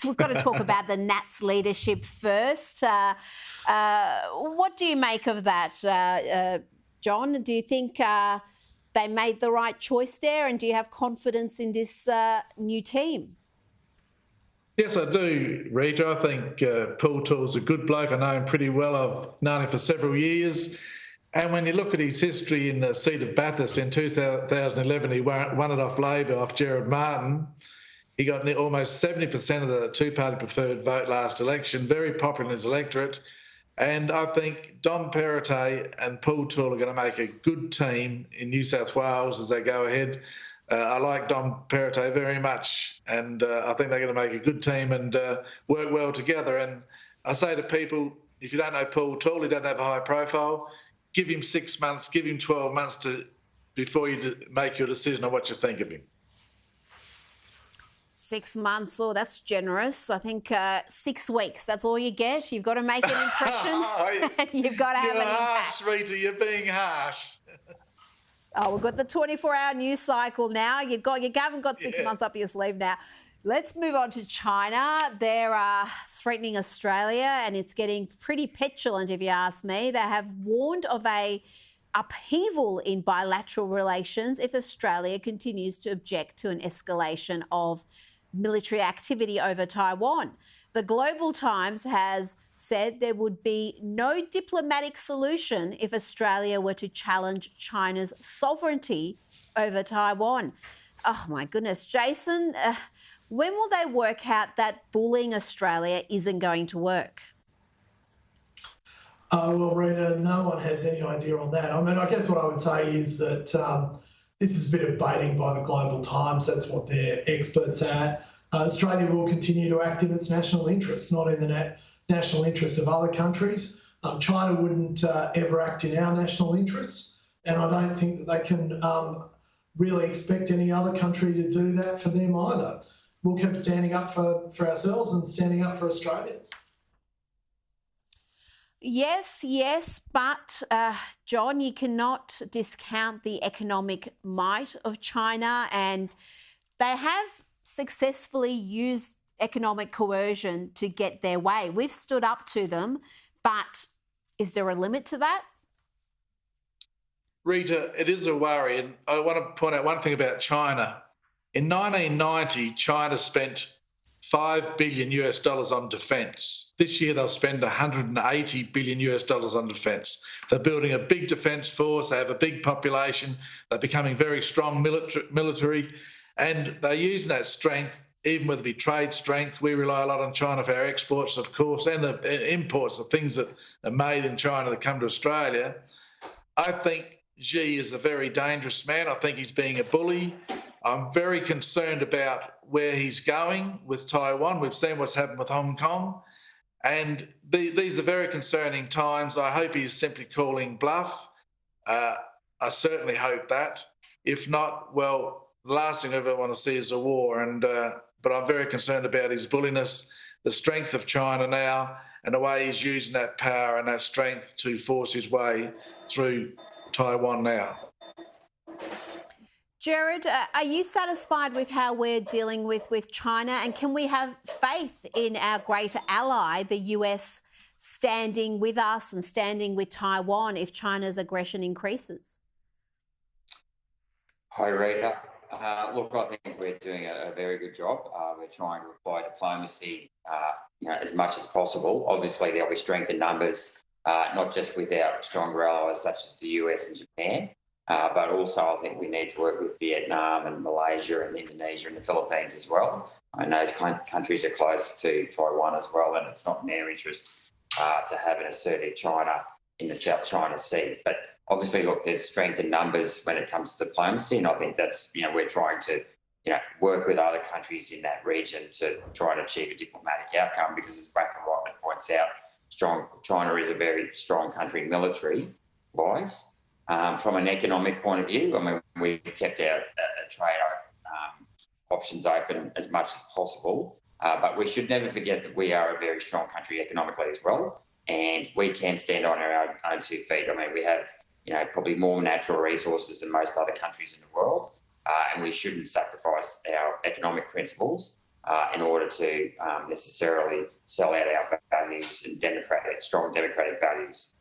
we've got to talk about the Nats leadership first. What do you make of that, John? Do you think they made the right choice there, and do you have confidence in this new team? Yes, I do, Rita. I think Paul Toole's a good bloke. I know him pretty well. I've known him for several years. And when you look at his history in the seat of Bathurst in 2011, he won it off Labor, off Gerard Martin. He got almost 70% of the two-party preferred vote last election, very popular in his electorate. And I think Dom Perrottet and Paul Toole are going to make a good team in New South Wales as they go ahead. I like Dom Perrottet very much, and I think they're going to make a good team and work well together. And I say to people, if you don't know Paul Toole, he doesn't have a high profile, give him 6 months, give him 12 months before you make your decision on what you think of him. 6 months, oh, that's generous. I think 6 weeks, that's all you get. You've got to make an impression and you've got to have an impact. You're harsh, Rita, you're being harsh. Oh, we've got the 24-hour news cycle now. You haven't got 6 months up your sleeve now. Let's move on to China. They're threatening Australia, and it's getting pretty petulant, if you ask me. They have warned of a upheaval in bilateral relations if Australia continues to object to an escalation of military activity over Taiwan. The Global Times has said there would be no diplomatic solution if Australia were to challenge China's sovereignty over Taiwan. Oh, my goodness. Jason, when will they work out that bullying Australia isn't going to work? Well, Rita, no one has any idea on that. I mean, I guess what I would say is that this is a bit of baiting by the Global Times. That's what they're experts at. Australia will continue to act in its national interest, not in the national interest of other countries. China wouldn't ever act in our national interests, and I don't think that they can really expect any other country to do that for them either. We'll keep standing up for ourselves and standing up for Australians. Yes, but John, you cannot discount the economic might of China, and they have successfully used economic coercion to get their way. We've stood up to them, but is there a limit to that? Rita, it is a worry, and I want to point out one thing about China. In 1990, China spent $5 billion on defence. This year they'll spend $180 billion on defence. They're building a big defence force. They have a big population. They're becoming very strong military, and they're using that strength, even whether it be trade strength. We rely a lot on China for our exports, of course, and imports of things that are made in China that come to Australia. I think Xi is a very dangerous man. I think he's being a bully. I'm very concerned about where he's going with Taiwan. We've seen what's happened with Hong Kong. And these are very concerning times. I hope he's simply calling bluff. I certainly hope that. If not, well, the last thing I ever want to see is a war. But I'm very concerned about his bulliness, the strength of China now, and the way he's using that power and that strength to force his way through Taiwan now. Gerard, are you satisfied with how we're dealing with China, and can we have faith in our greater ally, the US, standing with us and standing with Taiwan if China's aggression increases? Hi, Rita. Look, I think we're doing a very good job. We're trying to apply diplomacy as much as possible. Obviously, there'll be strength in numbers, not just with our stronger allies such as the US and Japan, but also I think we need to work with Vietnam and Malaysia and Indonesia and the Philippines as well. I know those countries are close to Taiwan as well, and it's not in their interest to have an assertive China in the South China Sea. But obviously, look, there's strength in numbers when it comes to diplomacy, and I think that's, we're trying to, work with other countries in that region to try and achieve a diplomatic outcome, because as Bracken rightly points out, China is a very strong country military-wise. From an economic point of view, I mean, we kept our trade options open as much as possible, but we should never forget that we are a very strong country economically as well, and we can stand on our own 2 feet. I mean, we have, probably more natural resources than most other countries in the world, and we shouldn't sacrifice our economic principles in order to necessarily sell out our values and strong democratic values.